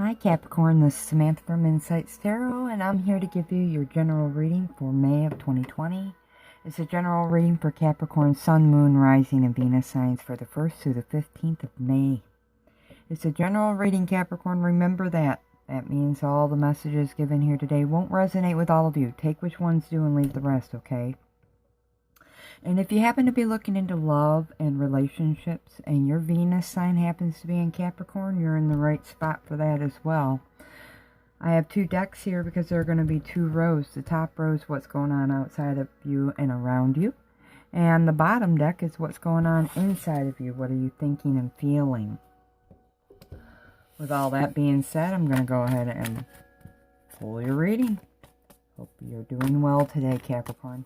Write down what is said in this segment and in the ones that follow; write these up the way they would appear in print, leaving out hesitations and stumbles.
Hi Capricorn, this is Samantha from Insights Tarot, and I'm here to give you your general reading for May of 2020. It's a general reading for Capricorn, Sun, Moon, Rising, and Venus signs for the 1st through the 15th of May. It's a general reading, Capricorn. Remember that. That means all the messages given here today won't resonate with all of you. Take which ones do and leave the rest, okay? And if you happen to be looking into love and relationships and your Venus sign happens to be in Capricorn, you're in the right spot for that as well. I have two decks here because there are going to be two rows. The top row is what's going on outside of you and around you. And the bottom deck is what's going on inside of you. What are you thinking and feeling? With all that being said, I'm going to go ahead and pull your reading. Hope you're doing well today, Capricorn.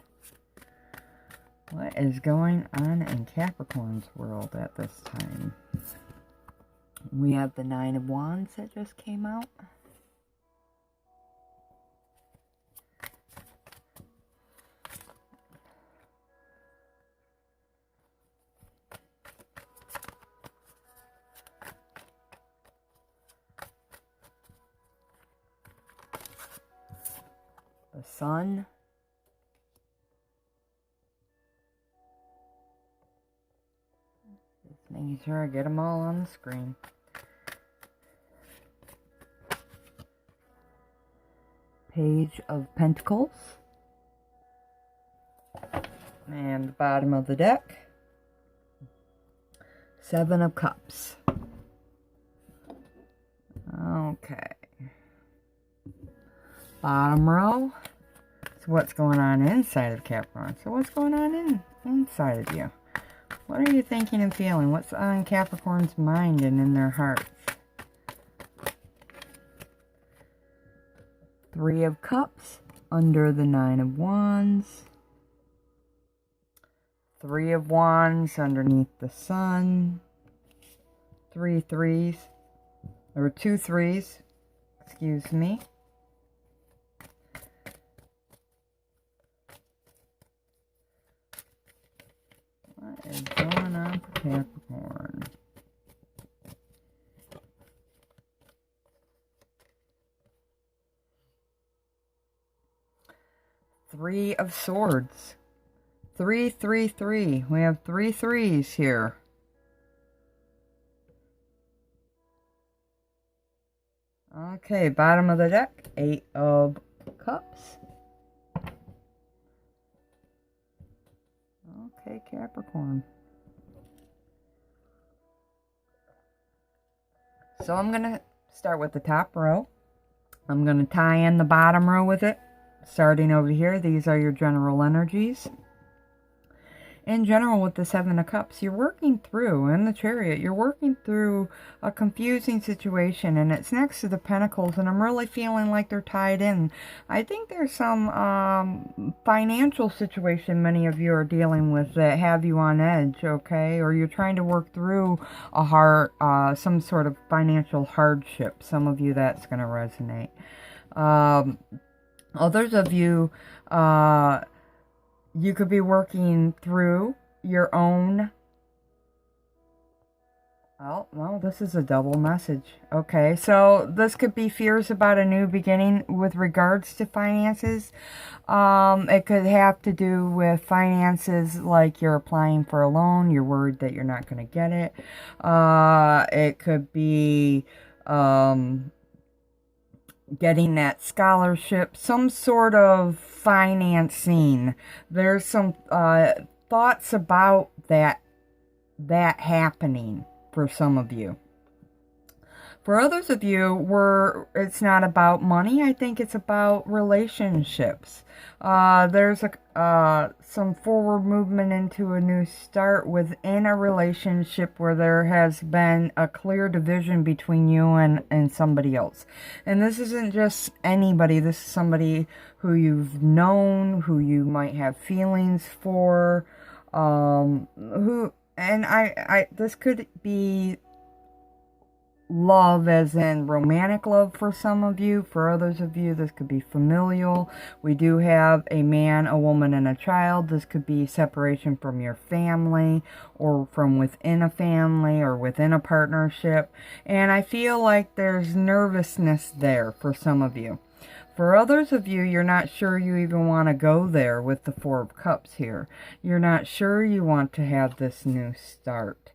What is going on in Capricorn's world at this time? We have the Nine of Wands that just came out. The Sun. Making sure I get them all on the screen. Page of Pentacles. And the bottom of the deck. Seven of Cups. Okay. Bottom row. So what's going on inside of Capricorn? So what's going on inside of you? What are you thinking and feeling? What's on Capricorn's mind and in their hearts? Three of Cups under the Nine of Wands. Three of Wands underneath the Sun. Three threes. Or two threes. Excuse me. What is going on for Capricorn? Three of Swords. 3, 3, 3. We have three threes here. Okay, bottom of the deck. 8 of Cups. Okay, Capricorn. So I'm going to start with the top row. I'm going to tie in the bottom row with it. Starting over here, these are your general energies. In general, with the Seven of Cups, you're working through, in the Chariot, you're working through a confusing situation, and it's next to the Pentacles, and I'm really feeling like they're tied in. I think there's some financial situation many of you are dealing with that have you on edge, okay? Or you're trying to work through some sort of financial hardship. Some of you, that's going to resonate. Others of you, you could be working through your own... Oh, no, this is a double message. Okay, so this could be fears about a new beginning with regards to finances. It could have to do with finances, like you're applying for a loan, you're worried that you're not going to get it. It could be... getting that scholarship, some sort of financing. There's some thoughts about that happening for some of you. For others of you, it's not about money. I think it's about relationships. There's some forward movement into a new start within a relationship where there has been a clear division between you and somebody else. And this isn't just anybody. This is somebody who you've known, who you might have feelings for, this could be love as in romantic love for some of you. For others of you, this could be familial. We do have a man, a woman, and a child. This could be separation from your family or from within a family or within a partnership. And I feel like there's nervousness there for some of you. For others of you, you're not sure you even want to go there with the Four of Cups here. You're not sure you want to have this new start.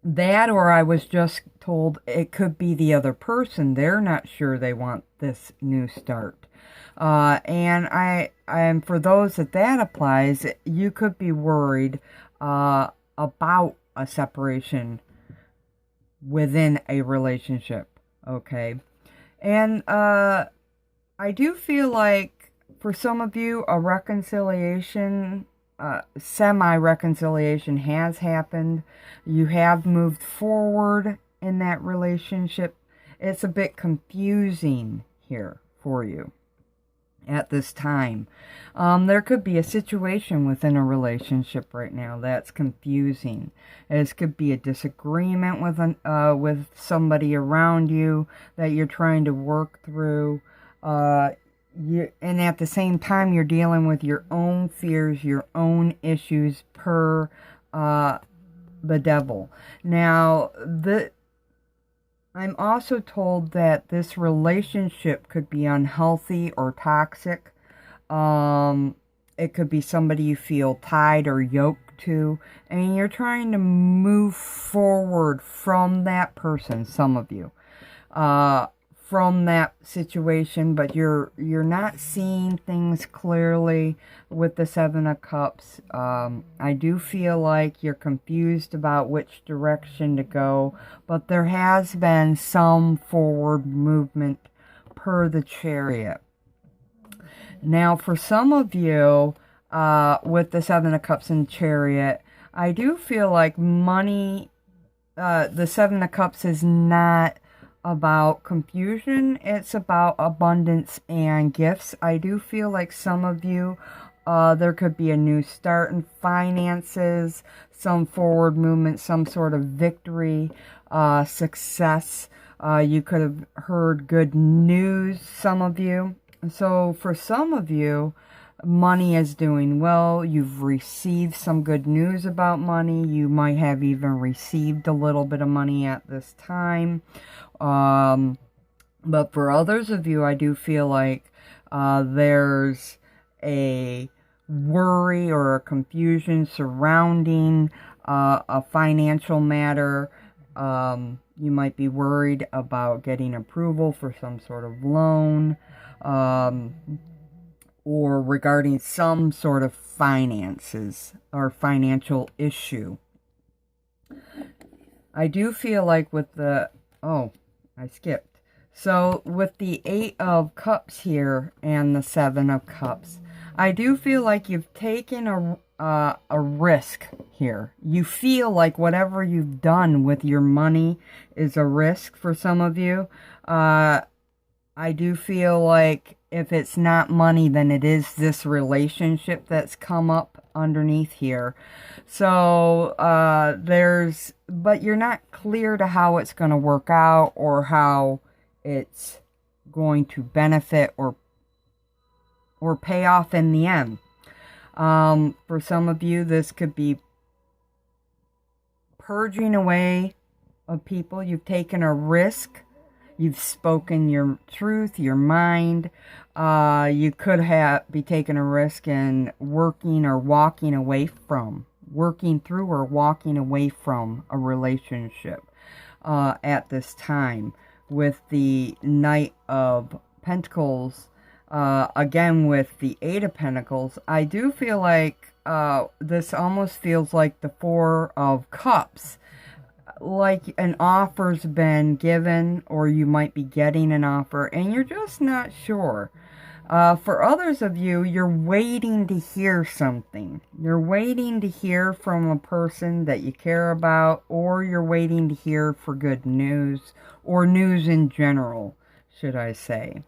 That, or I was just told it could be the other person. They're not sure they want this new start. And for those that applies, you could be worried about a separation within a relationship. Okay. And I do feel like for some of you, a reconciliation, semi-reconciliation has happened. You have moved forward in that relationship. It's a bit confusing here for you at this time. There could be a situation within a relationship right now that's confusing. This could be a disagreement with somebody around you that you're trying to work through. And at the same time, you're dealing with your own fears, your own issues per the devil. Now, I'm also told that this relationship could be unhealthy or toxic. It could be somebody you feel tied or yoked to, and you're trying to move forward from that person, some of you, from that situation, but you're not seeing things clearly with the Seven of Cups. I do feel like you're confused about which direction to go, but there has been some forward movement per the Chariot. Now, for some of you, with the Seven of Cups and Chariot, I do feel like money, the Seven of Cups is not about confusion. It's about abundance and gifts. I do feel like some of you, there could be a new start in finances, some forward movement, some sort of victory, success. You could have heard good news, some of you. So for some of you, money is doing well. You've received some good news about money. You might have even received a little bit of money at this time. But for others of you, I do feel like there's a worry or a confusion surrounding a financial matter. You might be worried about getting approval for some sort of loan, or regarding some sort of finances or financial issue. I do feel like with the, I skipped. So with the Eight of Cups here and the Seven of Cups, I do feel like you've taken a risk here. You feel like whatever you've done with your money is a risk for some of you. I do feel like if it's not money, then it is this relationship that's come up underneath here. So but you're not clear to how it's going to work out or how it's going to benefit or pay off in the end. For some of you, this could be purging away of people. You've taken a risk. You've spoken your truth, your mind. You could be taking a risk in working or walking away from, working through or walking away from a relationship at this time. With the Knight of Pentacles, again with the Eight of Pentacles, I do feel like this almost feels like the Four of Cups. Like an offer's been given, or you might be getting an offer and you're just not sure. For others of you, you're waiting to hear something. You're waiting to hear from a person that you care about, or you're waiting to hear for good news, or news in general, should I say.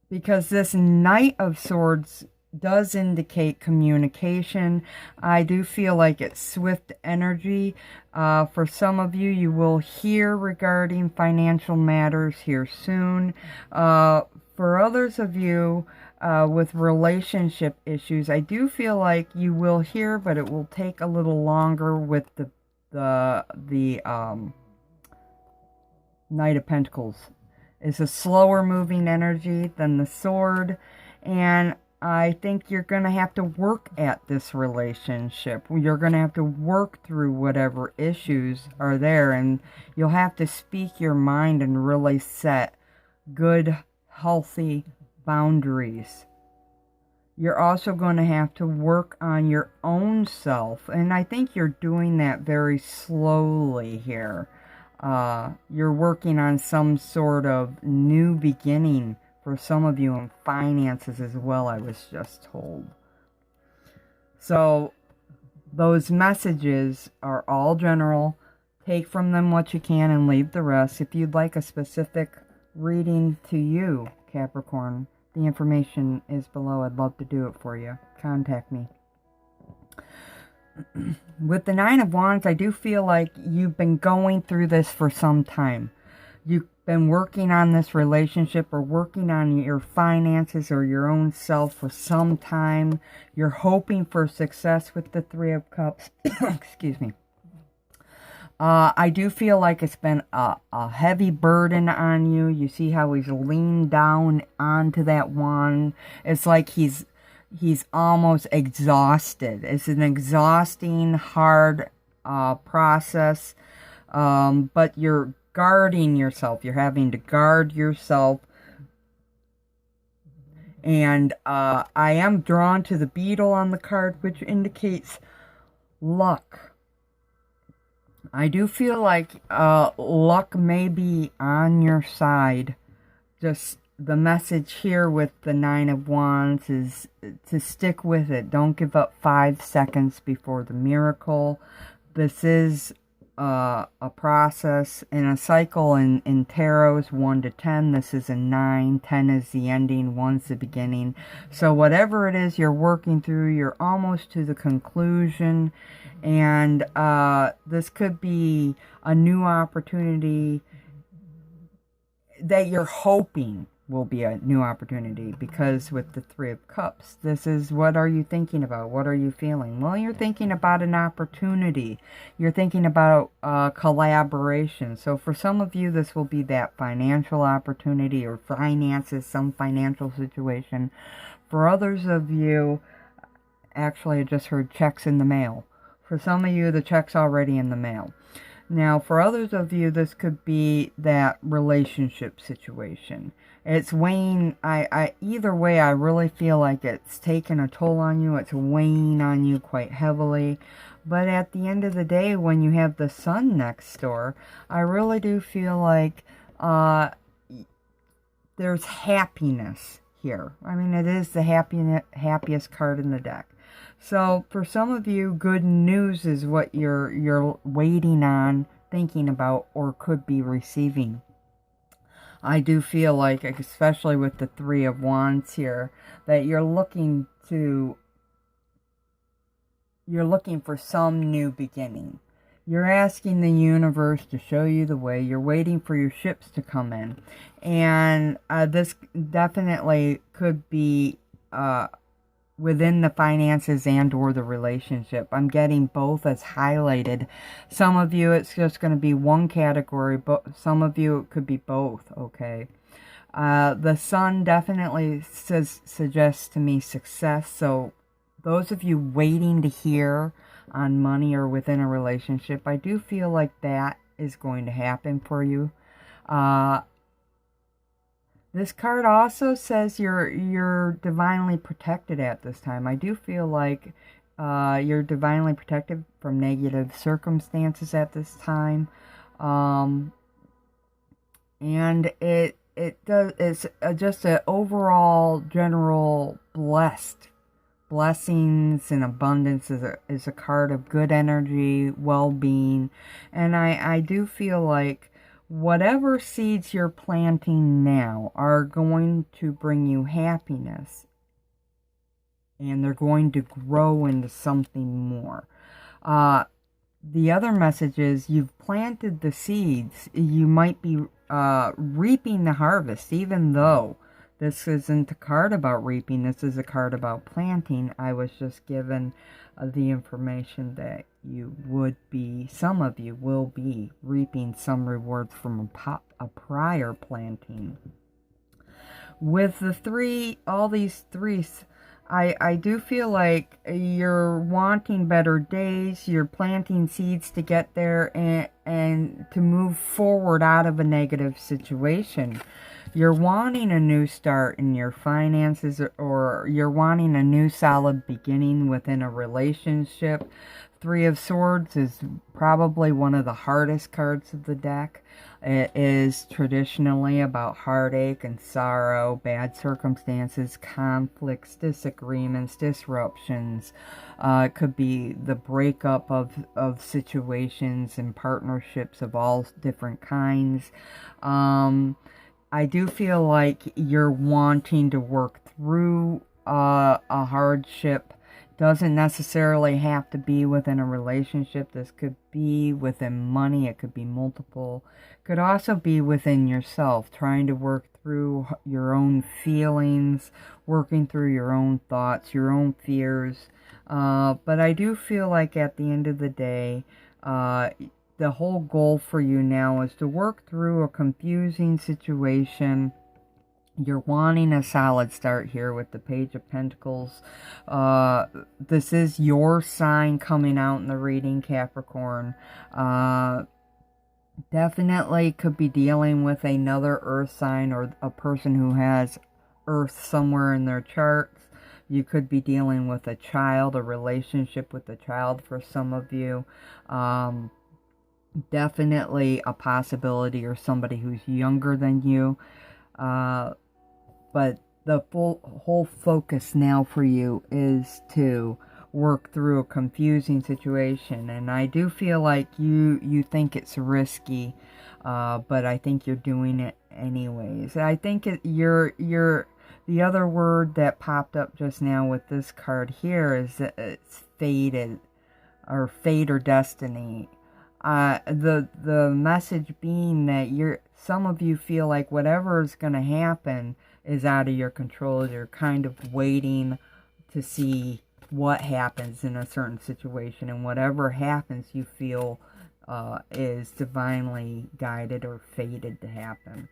Because this Knight of Swords does indicate communication. I do feel like it's swift energy. For some of you, you will hear regarding financial matters here soon. For others of you with relationship issues, I do feel like you will hear, but it will take a little longer with the Knight of Pentacles. It's a slower moving energy than the Sword, and I think you're going to have to work at this relationship. You're going to have to work through whatever issues are there, and you'll have to speak your mind and really set good, healthy boundaries. You're also going to have to work on your own self, and I think you're doing that very slowly here. You're working on some sort of new beginning for some of you in finances as well, I was just told. So those messages are all general. Take from them what you can and leave the rest. If you'd like a specific reading to you, Capricorn, the information is below. I'd love to do it for you. Contact me. With the Nine of Wands, I do feel like you've been going through this for some time. You've been working on this relationship or working on your finances or your own self for some time. You're hoping for success with the Three of Cups. Excuse me. I do feel like it's been a heavy burden on you. You see how he's leaned down onto that wand. It's like he's almost exhausted. It's an exhausting, hard process. But you're guarding yourself. You're having to guard yourself. And I am drawn to the beetle on the card, which indicates luck. I do feel like luck may be on your side. Just the message here with the Nine of Wands is to stick with it. Don't give up 5 seconds before the miracle. This is a process in a cycle. In tarots, 1 to 10. This is a 9. 10 is the ending. 1's the beginning. So whatever it is you're working through, you're almost to the conclusion. And this could be a new opportunity that you're hoping will be a new opportunity, because with the Three of Cups, this is, what are you thinking about? What are you feeling? Well, you're thinking about an opportunity. You're thinking about collaboration. So for some of you, this will be that financial opportunity or finances, some financial situation. For others of you, actually, I just heard checks in the mail. For some of you, the check's already in the mail. Now, for others of you, this could be that relationship situation. It's weighing, either way, I really feel like it's taken a toll on you. It's weighing on you quite heavily. But at the end of the day, when you have the Sun next door, I really do feel like there's happiness here. I mean, it is the happiest card in the deck. So for some of you, good news is what you're waiting on, thinking about, or could be receiving. I do feel like, especially with the Three of Wands here, that you're looking for some new beginning. You're asking the universe to show you the way. You're waiting for your ships to come in. And this definitely could be within the finances and or the relationship. I'm getting both as highlighted. Some of you, it's just going to be one category, but some of you, it could be both, okay? The Sun definitely suggests to me success. So those of you waiting to hear on money or within a relationship, I do feel like that is going to happen for you. This card also says you're divinely protected at this time. I do feel like you're divinely protected from negative circumstances at this time. And it's just an overall general blessings and abundance is a card of good energy, well-being. And I do feel like whatever seeds you're planting now are going to bring you happiness and they're going to grow into something more. The other message is you've planted the seeds. You might be reaping the harvest, even though this isn't a card about reaping. This is a card about planting. I was just given the information that you would be, some of you will be reaping some rewards from a prior planting. With the three, all these threes, I do feel like you're wanting better days. You're planting seeds to get there and to move forward out of a negative situation. You're wanting a new start in your finances, or you're wanting a new solid beginning within a relationship. Three of Swords is probably one of the hardest cards of the deck. It is traditionally about heartache and sorrow, bad circumstances, conflicts, disagreements, disruptions. It could be the breakup of situations and partnerships of all different kinds. I do feel like you're wanting to work through a hardship. Doesn't necessarily have to be within a relationship. This could be within money. It could be multiple. Could also be within yourself, trying to work through your own feelings, working through your own thoughts, your own fears. But I do feel like at the end of the day, the whole goal for you now is to work through a confusing situation. You're wanting a solid start here with the Page of Pentacles. This is your sign coming out in the reading, Capricorn. Definitely could be dealing with another earth sign or a person who has earth somewhere in their charts. You could be dealing with a child, a relationship with a child for some of you. Definitely a possibility, or somebody who's younger than you. But the whole focus now for you is to work through a confusing situation. And I do feel like you think it's risky, but I think you're doing it anyways. I think you're the other word that popped up just now with this card here is that it's fated, or fate or destiny. The message being that some of you feel like whatever is going to happen is out of your control. You're kind of waiting to see what happens in a certain situation, and whatever happens you feel is divinely guided or fated to happen.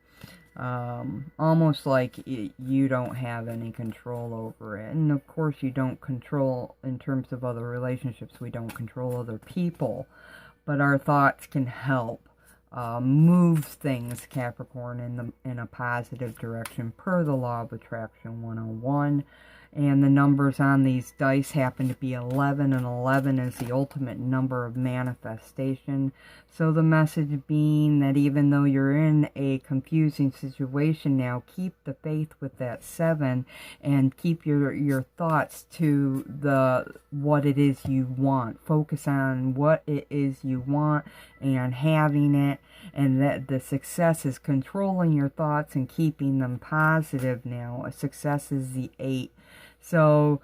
Almost like you don't have any control over it. And of course you don't control, in terms of other relationships, we don't control other people, but our thoughts can help move things, Capricorn, in a positive direction per the Law of Attraction 101. And the numbers on these dice happen to be 11, and 11 is the ultimate number of manifestation. So the message being that even though you're in a confusing situation now, keep the faith with that 7, and keep your thoughts to what it is you want. Focus on what it is you want and having it, and that the success is controlling your thoughts and keeping them positive now. A success is the 8. So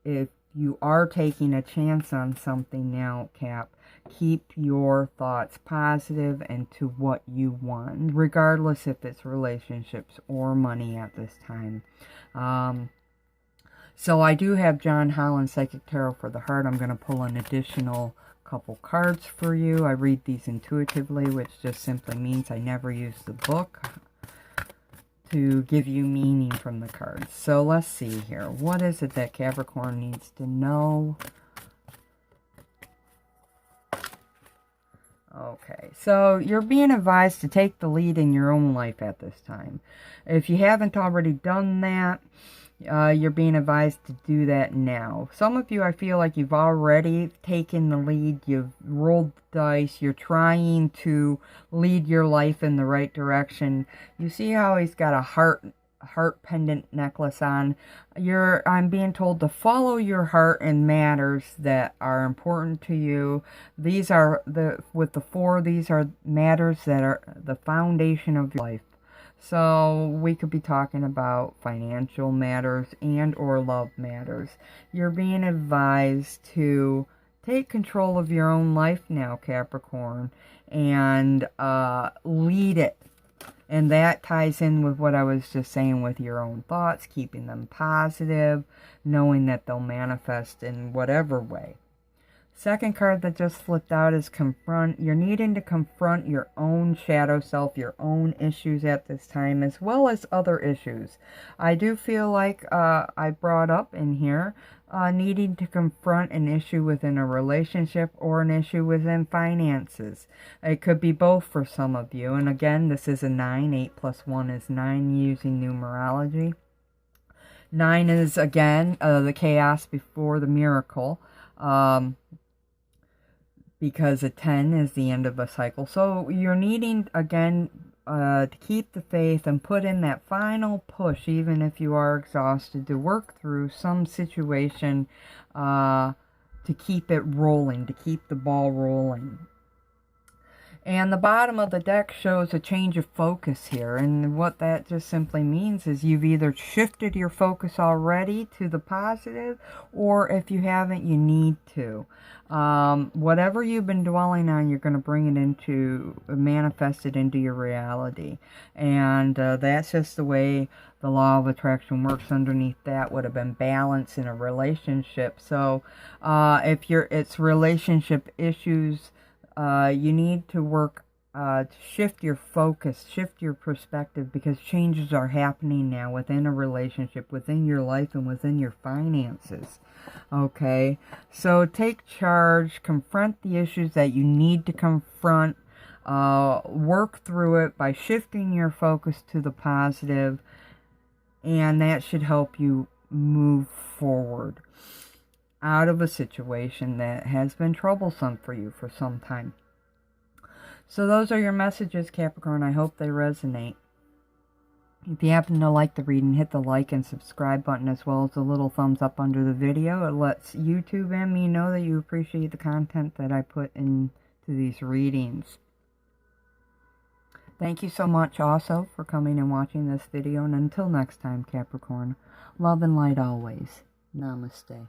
if you are taking a chance on something now, Cap, keep your thoughts positive and to what you want, regardless if it's relationships or money at this time. So I do have John Holland Psychic Tarot for the Heart. I'm going to pull an additional couple cards for you. I read these intuitively, which just simply means I never use the book to give you meaning from the cards. So let's see here. What is it that Capricorn needs to know? Okay, so you're being advised to take the lead in your own life at this time. If you haven't already done that, you're being advised to do that now. Some of you, I feel like you've already taken the lead. You've rolled the dice. You're trying to lead your life in the right direction. You see how he's got a heart pendant necklace on. I'm being told to follow your heart in matters that are important to you. These are with the 4, these are matters that are the foundation of your life. So we could be talking about financial matters and or love matters. You're being advised to take control of your own life now, Capricorn, and lead it. And that ties in with what I was just saying with your own thoughts, keeping them positive, knowing that they'll manifest in whatever way. Second card that just flipped out is confront. You're needing to confront your own shadow self, your own issues at this time, as well as other issues. I do feel like I brought up in here needing to confront an issue within a relationship or an issue within finances. It could be both for some of you. And again, this is a 9. 8 plus 1 is 9 using numerology. 9 is, again, the chaos before the miracle. Because a 10 is the end of a cycle. So you're needing, again, to keep the faith and put in that final push, even if you are exhausted, to work through some situation to keep it rolling, to keep the ball rolling. And the bottom of the deck shows a change of focus here. And what that just simply means is you've either shifted your focus already to the positive, or if you haven't, you need to. Whatever you've been dwelling on, you're going to bring it into, manifest it into your reality. And that's just the way the law of attraction works. Underneath that would have been balance in a relationship. So if it's relationship issues, you need to work to shift your focus, shift your perspective, because changes are happening now within a relationship, within your life, and within your finances. Okay, so take charge, confront the issues that you need to confront, work through it by shifting your focus to the positive, and that should help you move forward out of a situation that has been troublesome for you for some time. So those are your messages, Capricorn. I hope they resonate. If you happen to like the reading, hit the like and subscribe button, as well as the little thumbs up under the video. It lets YouTube and me know that you appreciate the content that I put into these readings. Thank you so much also for coming and watching this video. And until next time, Capricorn, love and light always. Namaste.